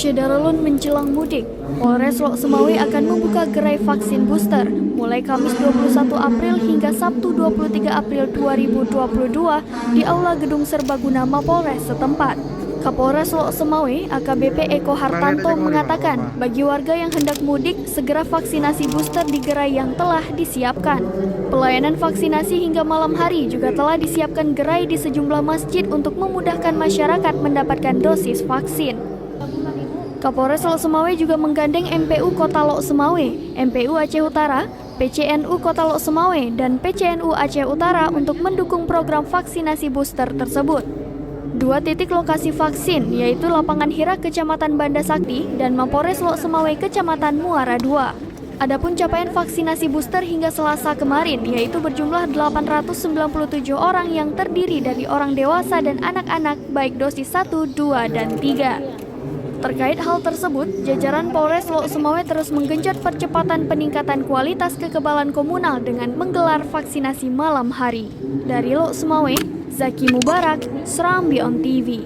Syederalun menjelang mudik, Polres Lok Sumawe akan membuka gerai vaksin booster mulai Kamis 21 April hingga Sabtu 23 April 2022 di Aula Gedung Serbaguna Mapolres setempat. Kapolres Lok Sumawe AKBP Eko Hartanto mengatakan bagi warga yang hendak mudik segera vaksinasi booster di gerai yang telah disiapkan. Pelayanan vaksinasi hingga malam hari juga telah disiapkan gerai di sejumlah masjid untuk memudahkan masyarakat mendapatkan dosis vaksin. Kapolres Lok Sumawe juga menggandeng MPU Kota Lok Sumawe, MPU Aceh Utara, PCNU Kota Lok Sumawe, dan PCNU Aceh Utara untuk mendukung program vaksinasi booster tersebut. 2 titik lokasi vaksin yaitu Lapangan Hira Kecamatan Banda Sakti dan Mapolres Lok Sumawe Kecamatan Muara II. Adapun capaian vaksinasi booster hingga Selasa kemarin yaitu berjumlah 897 orang yang terdiri dari orang dewasa dan anak-anak baik dosis 1, 2, dan 3. Terkait hal tersebut, jajaran Polres Lok Sumawe terus menggenjot percepatan peningkatan kualitas kekebalan komunal dengan menggelar vaksinasi malam hari. Dari Lok Sumawe, Zaki Mubarak, Serambi On TV.